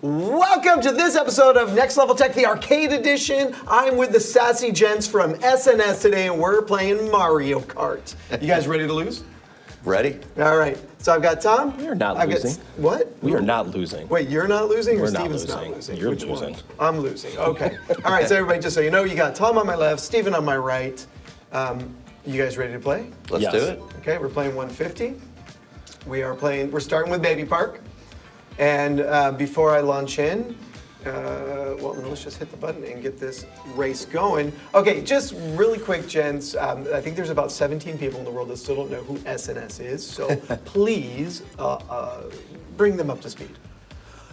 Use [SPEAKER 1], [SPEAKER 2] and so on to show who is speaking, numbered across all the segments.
[SPEAKER 1] Welcome to this episode of Next Level Tech, the arcade edition. I'm with the sassy gents from SNS today, and we're playing Mario Kart. You guys ready to lose?
[SPEAKER 2] Ready?
[SPEAKER 1] All right. So I've got Tom.
[SPEAKER 3] We are not losing.
[SPEAKER 1] What?
[SPEAKER 3] We are not losing.
[SPEAKER 1] Wait, you're not losing, or
[SPEAKER 3] We're not
[SPEAKER 1] Steven's
[SPEAKER 3] losing.
[SPEAKER 1] not losing?
[SPEAKER 3] You're
[SPEAKER 1] Which
[SPEAKER 3] losing.
[SPEAKER 1] one? I'm losing. Okay. All right. So everybody, just so you know, you got Tom on my left, Steven on my right. You guys ready to play?
[SPEAKER 2] Let's
[SPEAKER 3] Yes.
[SPEAKER 2] do it.
[SPEAKER 1] Okay. We're playing 150. We're starting with Baby Park. And before I launch in, well, let's just hit the button and get this race going. Okay, just really quick, gents. I think there's about 17 people in the world that still don't know who SNS is, so please bring them up to speed.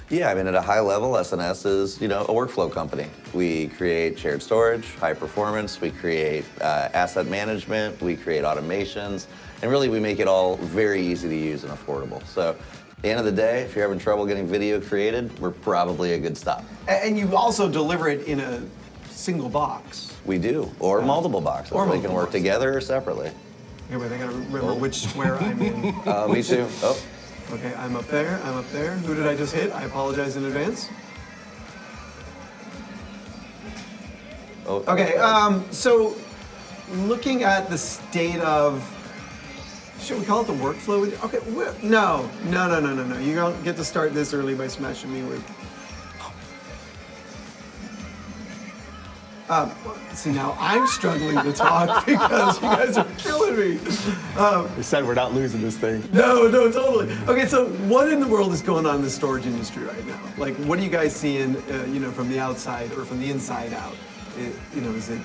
[SPEAKER 2] Yeah, I mean, at a high level, SNS is, a workflow company. We create shared storage, high performance, we create asset management, we create automations, and really we make it all very easy to use and affordable. So at the end of the day, if you're having trouble getting video created, we're probably a good stop.
[SPEAKER 1] And you also deliver it in a single box.
[SPEAKER 2] We do, or multiple boxes.
[SPEAKER 1] Or
[SPEAKER 2] They
[SPEAKER 1] multiple
[SPEAKER 2] can work
[SPEAKER 1] boxes.
[SPEAKER 2] together or separately.
[SPEAKER 1] Okay, wait, I gotta remember which square I'm in.
[SPEAKER 2] Me too. Oh,
[SPEAKER 1] Okay, I'm up there, I'm up there. Who did I just hit? I apologize in advance.
[SPEAKER 2] oh.
[SPEAKER 1] Okay, so looking at the state of, should we call it the workflow? Okay, no. You don't get to start this early by smashing me with. See, now I'm struggling to talk because you guys are killing me.
[SPEAKER 3] We said we're not losing this thing.
[SPEAKER 1] No, totally. Okay, so what in the world is going on in the storage industry right now? Like, what are you guys seeing, from the outside or from the inside out? Is it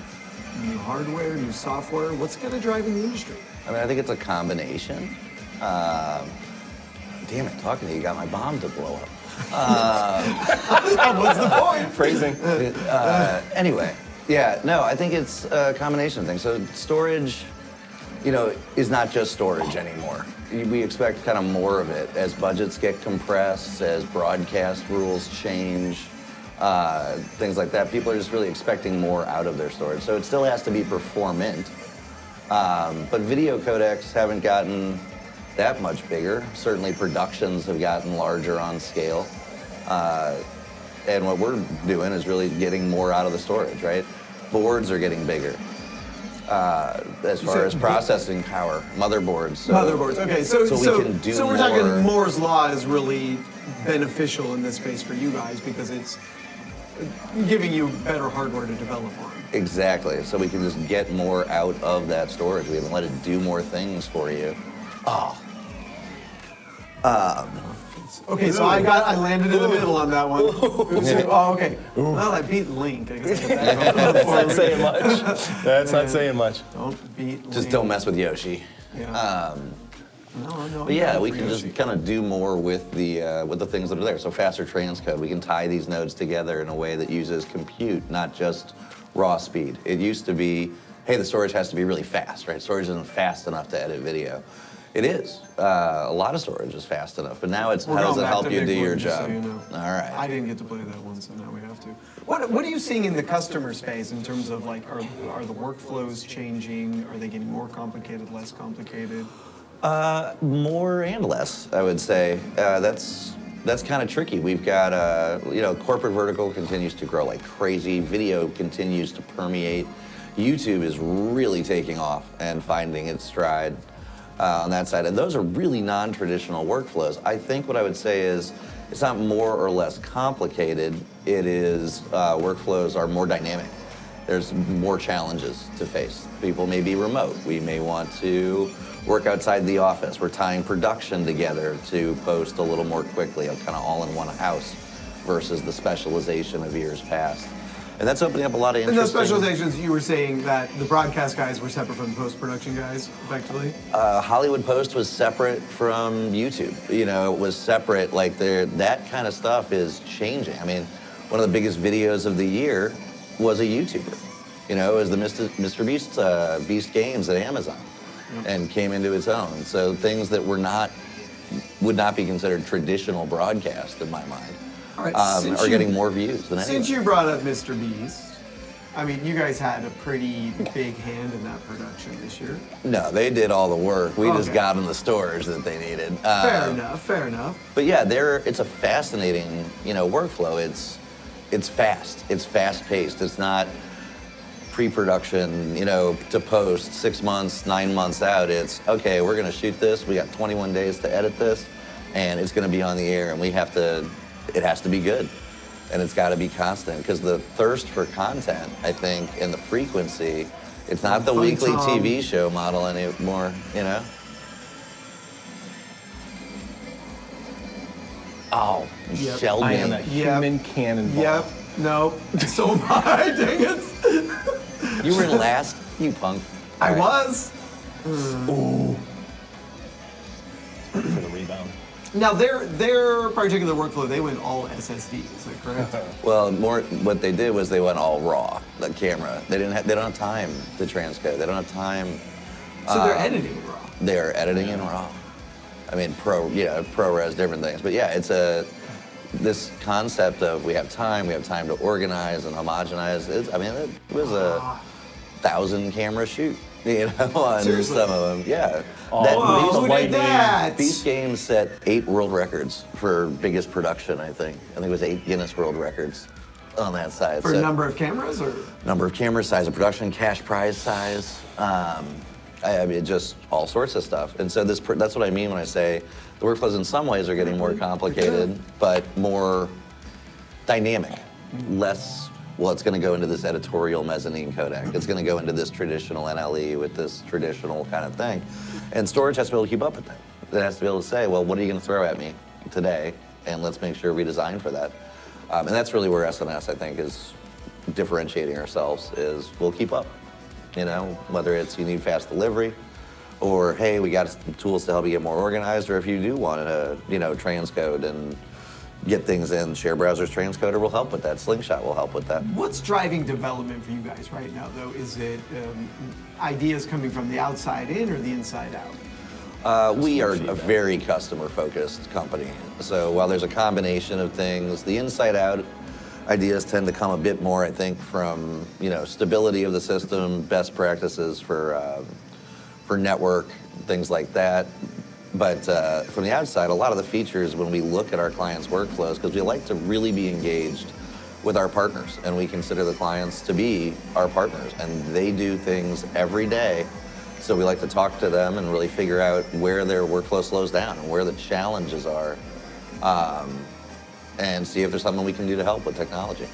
[SPEAKER 1] new hardware, new software? What's kind of driving the industry?
[SPEAKER 2] I mean, I think it's a combination. Damn it, talking to you got my bomb to blow up.
[SPEAKER 1] What's the point?
[SPEAKER 3] Phrasing.
[SPEAKER 2] Anyway, yeah, no, I think it's a combination of things. So storage, is not just storage anymore. We expect kind of more of it as budgets get compressed, as broadcast rules change, things like that. People are just really expecting more out of their storage. So it still has to be performant. But video codecs haven't gotten that much bigger. Certainly productions have gotten larger on scale. And what we're doing is really getting more out of the storage, right? Boards are getting bigger. As far as processing power, motherboards. So,
[SPEAKER 1] Motherboards. Okay, so
[SPEAKER 2] we can do
[SPEAKER 1] we're
[SPEAKER 2] more.
[SPEAKER 1] talking Moore's law is really beneficial in this space for you guys because it's giving you better hardware to develop on.
[SPEAKER 2] Exactly. So we can just get more out of that storage. We can let it do more things for you.
[SPEAKER 1] Okay, so I landed in the middle on that one. Oh, okay. Well, I beat Link. I guess
[SPEAKER 3] That's not saying much. That's not saying much.
[SPEAKER 1] Don't beat Link.
[SPEAKER 2] Just don't mess with Yoshi.
[SPEAKER 1] Yeah. No.
[SPEAKER 2] But yeah, we can just kind of do more with the things that are there. So faster transcode. We can tie these nodes together in a way that uses compute, not just raw speed. It used to be, hey, the storage has to be really fast, right? Storage isn't fast enough to edit video. It is. A lot of storage is fast enough, but now it's
[SPEAKER 1] We're
[SPEAKER 2] how does
[SPEAKER 1] going
[SPEAKER 2] it
[SPEAKER 1] back
[SPEAKER 2] help
[SPEAKER 1] to
[SPEAKER 2] you do
[SPEAKER 1] Big
[SPEAKER 2] your
[SPEAKER 1] Wood, just
[SPEAKER 2] job?
[SPEAKER 1] so you know.
[SPEAKER 2] All right.
[SPEAKER 1] I didn't get to play that one, so now we have to. What are you seeing in the customer space in terms of like, are the workflows changing? Are they getting more complicated, less complicated?
[SPEAKER 2] More and less, I would say. That's kind of tricky. We've got, corporate vertical continues to grow like crazy. Video continues to permeate. YouTube is really taking off and finding its stride on that side. And those are really non-traditional workflows. I think what I would say is it's not more or less complicated. It is workflows are more dynamic. There's more challenges to face. People may be remote. We may want to work outside the office. We're tying production together to post a little more quickly, kind of all in one house versus the specialization of years past. And that's opening up a lot of
[SPEAKER 1] In
[SPEAKER 2] interesting...
[SPEAKER 1] those specializations, you were saying that the broadcast guys were separate from the post-production guys, effectively?
[SPEAKER 2] Hollywood Post was separate from YouTube. It was separate. Like, that kind of stuff is changing. I mean, one of the biggest videos of the year was a YouTuber. It was the Mr. Beast Games at Amazon, and came into its own. So things that would not be considered traditional broadcast in my mind.
[SPEAKER 1] All right,
[SPEAKER 2] are getting more views than anyone.
[SPEAKER 1] Since you brought up Mr. Beast, I mean, you guys had a pretty big hand in that production this year.
[SPEAKER 2] No, they did all the work. We just
[SPEAKER 1] Okay.
[SPEAKER 2] got them the stores that they needed.
[SPEAKER 1] Fair enough, fair enough.
[SPEAKER 2] But yeah, it's a fascinating, workflow. It's fast. It's fast paced. It's not pre-production, to post 6 months, 9 months out. It's okay. We're gonna shoot this. We got 21 days to edit this, and it's gonna be on the air. And it has to be good, and it's got to be constant because the thirst for content, I think, and the frequency. It's not the
[SPEAKER 1] Funny
[SPEAKER 2] weekly
[SPEAKER 1] Tom.
[SPEAKER 2] TV show model anymore. Oh,
[SPEAKER 1] Yep.
[SPEAKER 2] Sheldon.
[SPEAKER 3] I am a
[SPEAKER 1] Yep.
[SPEAKER 3] human cannonball.
[SPEAKER 1] Yep. No. So am I. Dang it.
[SPEAKER 2] You were last, you punk.
[SPEAKER 1] I
[SPEAKER 2] All right.
[SPEAKER 1] was.
[SPEAKER 3] Ooh. For the rebound.
[SPEAKER 1] Now their particular workflow, they went all SSD. Is that correct?
[SPEAKER 2] Well, what they did was they went all raw, the camera. They don't have time to transcode. They don't have time.
[SPEAKER 1] So they're editing raw.
[SPEAKER 2] They're editing in raw. I mean, ProRes, different things. But yeah, it's this concept of we have time to organize and homogenize. It was a 1,000 camera shoot, on
[SPEAKER 1] Seriously?
[SPEAKER 2] some of them. Yeah.
[SPEAKER 1] Whoa, who did
[SPEAKER 3] lightning.
[SPEAKER 1] that?
[SPEAKER 2] Beast Games set 8 world records for biggest production, I think. I think it was 8 Guinness World Records on that side.
[SPEAKER 1] For number of cameras, or?
[SPEAKER 2] Number of cameras, size of production, cash prize size. Just all sorts of stuff. And so that's what I mean when I say the workflows in some ways are getting more complicated, but more dynamic. Less, it's going to go into this editorial mezzanine codec. It's going to go into this traditional NLE with this traditional kind of thing. And storage has to be able to keep up with that. It has to be able to say, well, what are you going to throw at me today? And let's make sure we design for that. And that's really where SNS, I think, is differentiating ourselves, is we'll keep up. Whether it's you need fast delivery, or hey, we got tools to help you get more organized, or if you do want to, transcode and get things in, ShareBrowser's transcoder will help with that. Slingshot will help with that.
[SPEAKER 1] What's driving development for you guys right now, though? Is it ideas coming from the outside in or the inside out?
[SPEAKER 2] We are a very customer-focused company. So while there's a combination of things, the inside-out ideas tend to come a bit more, I think, from stability of the system, best practices for network, things like that. But from the outside, a lot of the features, when we look at our clients' workflows, because we like to really be engaged with our partners, and we consider the clients to be our partners, and they do things every day. So we like to talk to them and really figure out where their workflow slows down and where the challenges are, and see if there's something we can do to help with technology.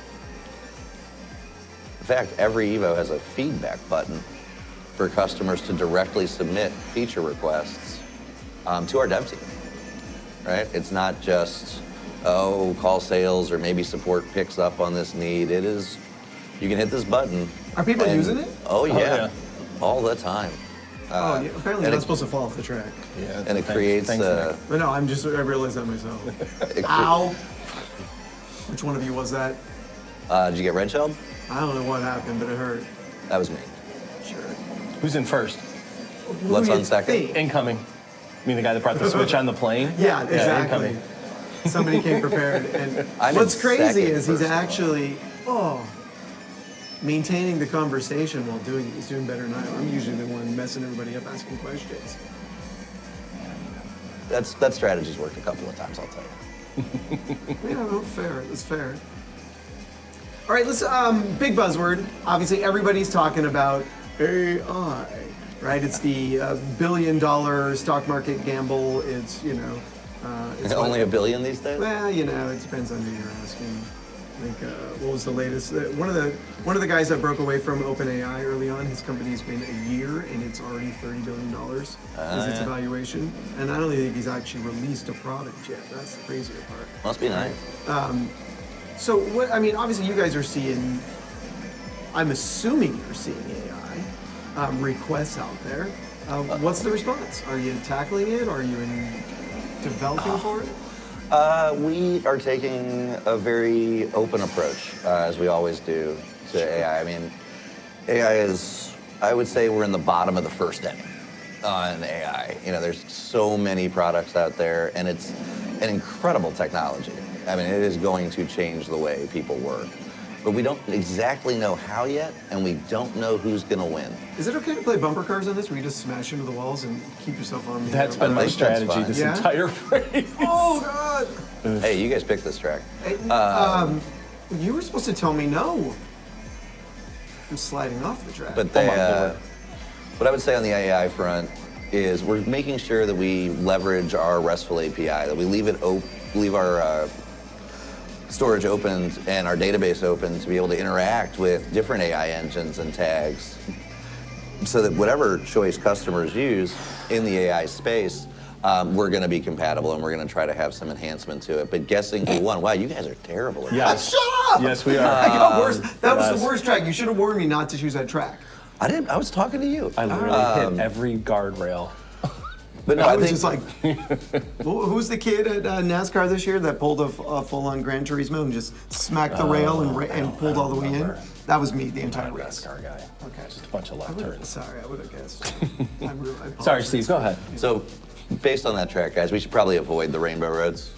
[SPEAKER 2] In fact, every Evo has a feedback button for customers to directly submit feature requests to our dev team, right? It's not just, call sales or maybe support picks up on this need. It is, you can hit this button.
[SPEAKER 1] Are people using it?
[SPEAKER 2] Oh yeah,
[SPEAKER 3] yeah.
[SPEAKER 2] all the time.
[SPEAKER 1] Yeah, apparently
[SPEAKER 2] and
[SPEAKER 1] you're
[SPEAKER 2] it-
[SPEAKER 1] not supposed to fall off the track.
[SPEAKER 3] Yeah.
[SPEAKER 2] And it creates
[SPEAKER 3] Thanks, Nick.
[SPEAKER 1] But no, I realized that myself.
[SPEAKER 2] it cre-
[SPEAKER 1] Ow! Which one of you was that?
[SPEAKER 2] Did you get red shelled?
[SPEAKER 1] I don't know what happened, but it hurt.
[SPEAKER 2] That was me.
[SPEAKER 1] Sure.
[SPEAKER 3] Who's in first?
[SPEAKER 2] What's
[SPEAKER 1] Who do
[SPEAKER 2] on
[SPEAKER 1] you
[SPEAKER 2] second?
[SPEAKER 1] think?
[SPEAKER 3] Incoming. I mean, the guy that brought the switch on the plane?
[SPEAKER 1] Yeah, exactly.
[SPEAKER 3] incoming.
[SPEAKER 1] Somebody came prepared, and
[SPEAKER 2] I'm
[SPEAKER 1] what's
[SPEAKER 2] in
[SPEAKER 1] crazy
[SPEAKER 2] second,
[SPEAKER 1] is he's
[SPEAKER 2] first of all.
[SPEAKER 1] actually maintaining the conversation while doing it. He's doing better than I am. I'm usually the one messing everybody up, asking questions.
[SPEAKER 2] That strategy's worked a couple of times, I'll tell you.
[SPEAKER 1] Yeah, no, fair. That's fair. All right, let's. Big buzzword. Obviously, everybody's talking about AI, right? It's the billion-dollar stock market gamble. It's it's
[SPEAKER 2] Only $1 billion these days?
[SPEAKER 1] Well, it depends on who you're asking. I think what was the latest? One of the guys that broke away from OpenAI early on, his company's been a year and it's already $30 billion is its evaluation. And I don't even think he's actually released a product yet. That's the crazier part.
[SPEAKER 2] Must be nice.
[SPEAKER 1] So what? I mean, obviously you guys are seeing. I'm assuming you're seeing AI requests out there. What's the response? Are you tackling it? Are you developing for it?
[SPEAKER 2] We are taking a very open approach, as we always do, to AI. I mean, AI is, I would say we're in the bottom of the first inning on AI. There's so many products out there, and it's an incredible technology. I mean, it is going to change the way people work. but we don't exactly know how yet, and we don't know who's going to win.
[SPEAKER 1] Is it okay to play bumper cars on this, where you just smash into the walls and keep yourself on the
[SPEAKER 3] That's been my
[SPEAKER 2] think that's
[SPEAKER 3] strategy
[SPEAKER 2] fine.
[SPEAKER 3] this
[SPEAKER 1] Yeah?
[SPEAKER 3] entire race.
[SPEAKER 1] Oh, God!
[SPEAKER 2] Hey, you guys picked this track.
[SPEAKER 1] Hey, you were supposed to tell me no. I'm sliding off the track.
[SPEAKER 2] But what I would say on the AI front is we're making sure that we leverage our RESTful API, that we leave our storage open and our database open to be able to interact with different AI engines and tags, so that whatever choice customers use in the AI space, we're going to be compatible and we're going to try to have some enhancement to it. But guessing who won? Wow, you guys are terrible at that.
[SPEAKER 3] Yes.
[SPEAKER 1] Shut up!
[SPEAKER 3] Yes, we are.
[SPEAKER 1] I got worse. That was
[SPEAKER 3] yes.
[SPEAKER 1] the worst track. You should have warned me not to choose that track.
[SPEAKER 2] I didn't. I was talking to you.
[SPEAKER 3] I literally hit every guardrail.
[SPEAKER 2] But no,
[SPEAKER 1] I
[SPEAKER 2] I
[SPEAKER 1] was
[SPEAKER 2] think
[SPEAKER 1] just like, who's the kid at NASCAR this year that pulled a full-on Gran Turismo and just smacked the rail and pulled all the way in? That was me the entire race.
[SPEAKER 3] NASCAR guy.
[SPEAKER 1] Okay.
[SPEAKER 3] Just a bunch of left turns.
[SPEAKER 1] Sorry, I would have guessed. I apologize.
[SPEAKER 3] Sorry, Steve. Go ahead.
[SPEAKER 2] so. Based on that track, guys, we should probably avoid the rainbow roads.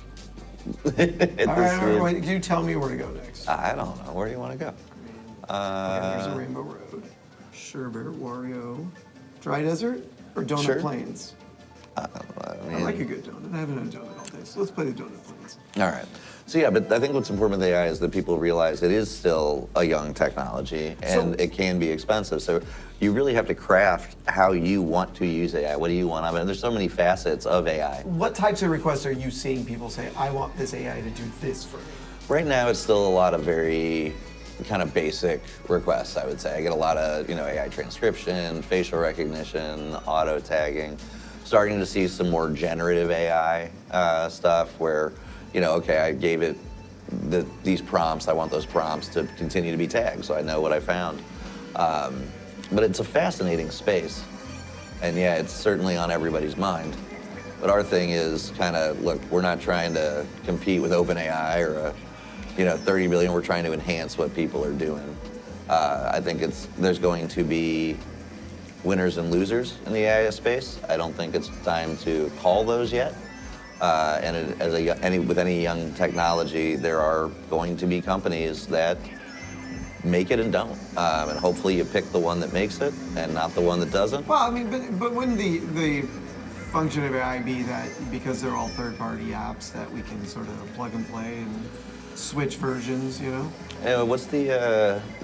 [SPEAKER 1] All right, wait, you tell me where to go next.
[SPEAKER 2] I don't know. Where do you want to go?
[SPEAKER 1] Yeah, there's a Rainbow Road. Sherbert, Wario. Dry Desert or Donut
[SPEAKER 2] Sure.
[SPEAKER 1] Plains?
[SPEAKER 2] I
[SPEAKER 1] I like a good donut. I haven't had a donut all day, so let's play the Donut Plains.
[SPEAKER 2] All right. So yeah, but I think what's important with AI is that people realize it is still a young technology and it can be expensive. So you really have to craft how you want to use AI. What do you want of it? And there's so many facets of AI.
[SPEAKER 1] What types of requests are you seeing people say, I want this AI to do this for me?
[SPEAKER 2] Right now, it's still a lot of very kind of basic requests, I would say. I get a lot of, AI transcription, facial recognition, auto tagging. Starting to see some more generative AI stuff where, okay, I gave it these prompts. I want those prompts to continue to be tagged so I know what I found. But it's a fascinating space. And yeah, it's certainly on everybody's mind. But our thing is kind of, look, we're not trying to compete with OpenAI or 30 billion. We're trying to enhance what people are doing. I think there's going to be winners and losers in the AI space. I don't think it's time to call those yet. With any young technology, there are going to be companies that make it and don't. And hopefully you pick the one that makes it and not the one that doesn't.
[SPEAKER 1] Well, I mean, but wouldn't the function of AI be that because they're all third-party apps that we can sort of plug and play and switch versions,
[SPEAKER 2] Anyway,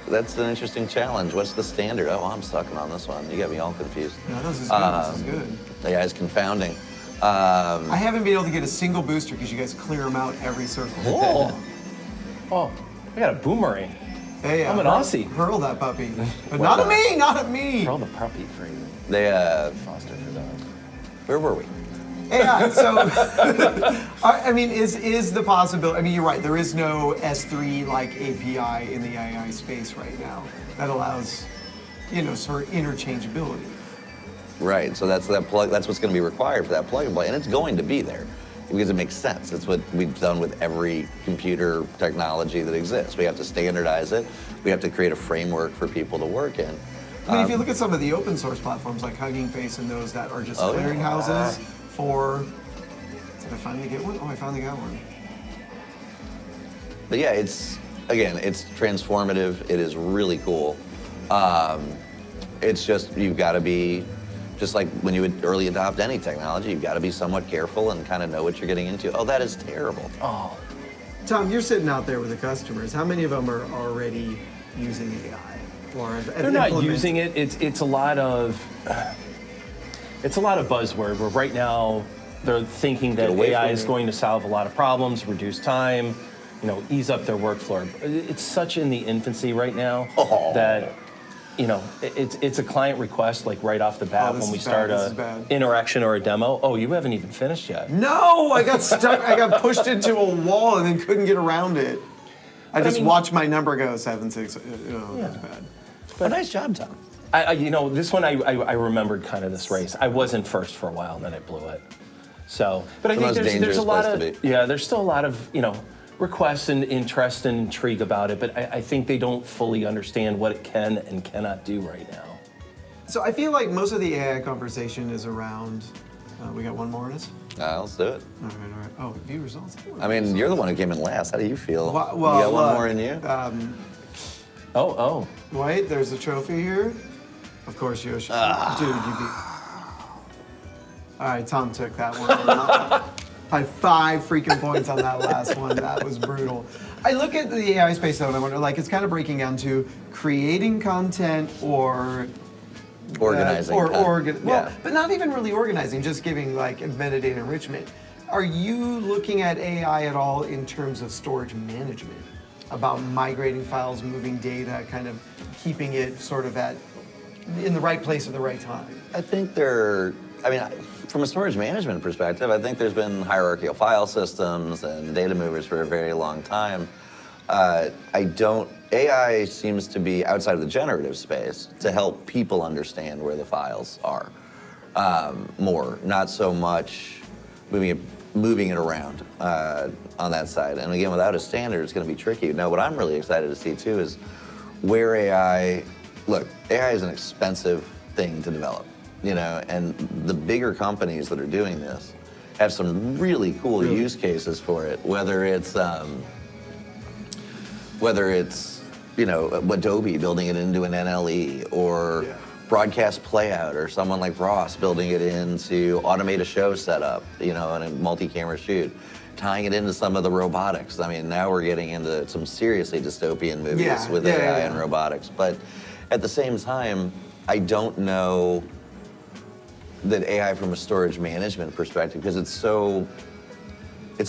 [SPEAKER 2] that's an interesting challenge. What's the standard? Oh, I'm sucking on this one. You got me all confused.
[SPEAKER 1] No, this is good. This is good.
[SPEAKER 2] Yeah, it's confounding.
[SPEAKER 1] I haven't been able to get a single booster because you guys clear them out every circle.
[SPEAKER 3] Oh, I got a boomerang.
[SPEAKER 1] Hey,
[SPEAKER 3] I'm an Aussie.
[SPEAKER 1] Hurl that puppy. But not at me, not at me.
[SPEAKER 3] Hurl the puppy for you.
[SPEAKER 2] They,
[SPEAKER 3] Foster for dogs.
[SPEAKER 2] where were we?
[SPEAKER 1] Yeah, so, I mean, is the possibility, I mean, you're right, there is no S3-like API in the AI space right now that allows, sort of interchangeability.
[SPEAKER 2] Right, so that's what's going to be required for that plug and play, and it's going to be there because it makes sense. It's what we've done with every computer technology that exists. We have to standardize it. We have to create a framework for people to work in.
[SPEAKER 1] I mean, if you look at some of the open source platforms like Hugging Face and those that are just clearinghouses for, did I finally get one? Oh, I finally got one.
[SPEAKER 2] But yeah, it's transformative. It is really cool. It's just, you've got to be, just like when you would early adopt any technology, you've got to be somewhat careful and kind of know what you're getting into. Oh, that is terrible.
[SPEAKER 3] Oh.
[SPEAKER 1] Tom, you're sitting out there with the customers. How many of them are already using AI? Or
[SPEAKER 3] They're not using it. It's a lot of buzzword. Where right now they're thinking that AI is going to solve a lot of problems, reduce time, ease up their workflow. It's such in the infancy right now that it's a client request like right off the bat when we start a interaction or a demo. Oh, you haven't even finished yet.
[SPEAKER 1] No, I got stuck. I got pushed into a wall and then couldn't get around it. I just watched my number go 7-6. That's bad.
[SPEAKER 2] But nice job, Tom.
[SPEAKER 3] This one I remembered kind of this race. I was in first for a while, and then I blew it. So, but I think there's a lot of there's still a lot of requests and interest and intrigue about it. But I think they don't fully understand what it can and cannot do right now.
[SPEAKER 1] So I feel like most of the AI conversation is around. We got one more in us.
[SPEAKER 2] Let's do it.
[SPEAKER 1] All right. Oh, view results.
[SPEAKER 2] I mean, you're the one who came in last. How do you feel?
[SPEAKER 1] Well,
[SPEAKER 2] you got one more in you?
[SPEAKER 3] Oh.
[SPEAKER 1] Wait, there's a trophy here. Of course, Yoshi. Dude, you beat. All right, Tom took that one. By 5 freaking points on that last one. That was brutal. I look at the AI space though, and I wonder, like, it's kind of breaking down to creating content or
[SPEAKER 2] Organizing.
[SPEAKER 1] but not even really organizing, just giving like metadata enrichment. Are you looking at AI at all in terms of storage management? About migrating files, moving data, kind of keeping it sort of in the right place at the right time?
[SPEAKER 2] I think from a storage management perspective, I think there's been hierarchical file systems and data movers for a very long time. AI seems to be outside of the generative space to help people understand where the files are more, not so much moving it around on that side. And again, without a standard, it's going to be tricky. Now, what I'm really excited to see too is where AI is an expensive thing to develop, and the bigger companies that are doing this have some really cool use cases for it, whether it's Adobe building it into an NLE or broadcast playout, or someone like Ross building it in to automate a show setup, in a multi-camera shoot, tying it into some of the robotics. I mean, now we're getting into some seriously dystopian movies with AI and robotics. But at the same time, I don't know that AI from a storage management perspective, because it's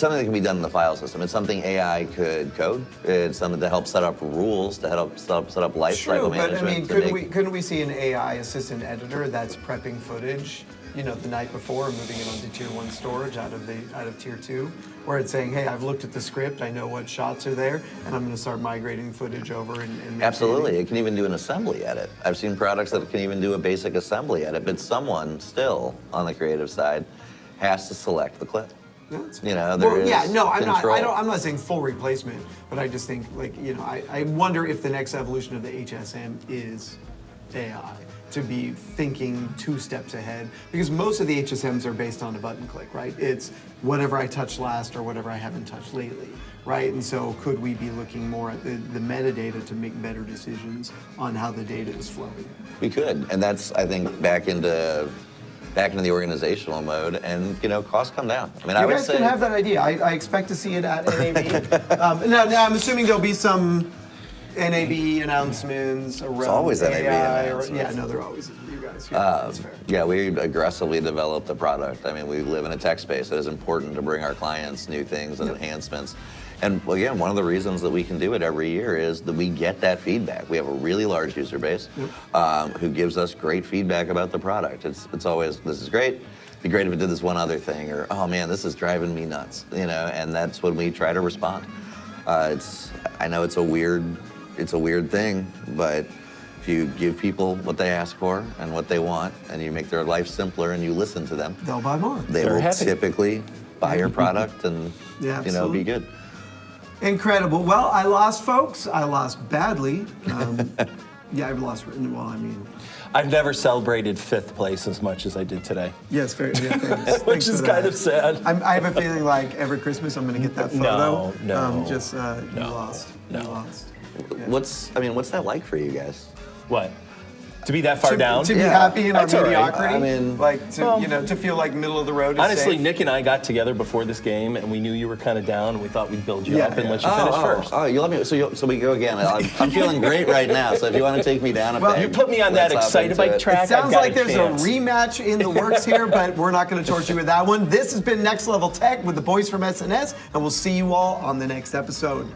[SPEAKER 2] something that can be done in the file system. It's something AI could code. It's something to help set up rules, to help set up lifecycle management.
[SPEAKER 1] But I mean, couldn't we see an AI assistant editor that's prepping footage, the night before, moving it onto tier 1 storage out of tier 2, where it's saying, hey, I've looked at the script, I know what shots are there, and I'm going to start migrating footage over and
[SPEAKER 2] Absolutely, it can even do an assembly edit. I've seen products that can even do a basic assembly edit, but someone still on the creative side has to select the clip.
[SPEAKER 1] I'm not saying full replacement, but I just think, I wonder if the next evolution of the HSM is AI, to be thinking 2 steps ahead, because most of the HSMs are based on a button click, right? It's whatever I touched last or whatever I haven't touched lately, right? And so could we be looking more at the metadata to make better decisions on how the data is flowing?
[SPEAKER 2] We could, and that's, I think, back into the organizational mode, and costs come down. I mean,
[SPEAKER 1] you guys can have that idea. I expect to see it at NAB. Now, I'm assuming there'll be some NAB announcements around
[SPEAKER 2] It's always
[SPEAKER 1] AI
[SPEAKER 2] NAB announcements.
[SPEAKER 1] They're always you guys. That's fair.
[SPEAKER 2] Yeah, we aggressively develop the product. I mean, we live in a tech space. It is important to bring our clients new things and enhancements. And again, one of the reasons that we can do it every year is that we get that feedback. We have a really large user base who gives us great feedback about the product. It's always, this is great. It'd be great if it did this one other thing, or oh man, this is driving me nuts. And that's when we try to respond. I know it's a weird thing, but if you give people what they ask for and what they want, and you make their life simpler and you listen to them,
[SPEAKER 1] they'll buy more.
[SPEAKER 2] They will typically buy your product and be good.
[SPEAKER 1] Incredible. Well, I lost, folks. I lost badly. I've lost.
[SPEAKER 3] I've never celebrated 5th place as much as I did today.
[SPEAKER 1] Yes, fair. Yeah,
[SPEAKER 3] which is kind of sad.
[SPEAKER 1] I have a feeling like every Christmas I'm going to get that photo.
[SPEAKER 3] No.
[SPEAKER 1] You lost.
[SPEAKER 3] No.
[SPEAKER 1] You lost. Yeah.
[SPEAKER 2] What's that like for you guys?
[SPEAKER 3] What? To be that far down?
[SPEAKER 1] To be happy in our mediocrity?
[SPEAKER 2] I mean,
[SPEAKER 1] to feel like middle of the road is
[SPEAKER 3] honestly,
[SPEAKER 1] safe.
[SPEAKER 3] Nick and I got together before this game, and we knew you were kind of down, and we thought we'd build you up and let you finish first.
[SPEAKER 2] Oh, you let me. So we go again. I'm feeling great right now. So if you want to take me down a peg,
[SPEAKER 3] you put me on that Excitebike track.
[SPEAKER 1] It sounds like there's a rematch in the works here, but we're not going to torture you with that one. This has been Next Level Tech with the boys from SNS, and we'll see you all on the next episode.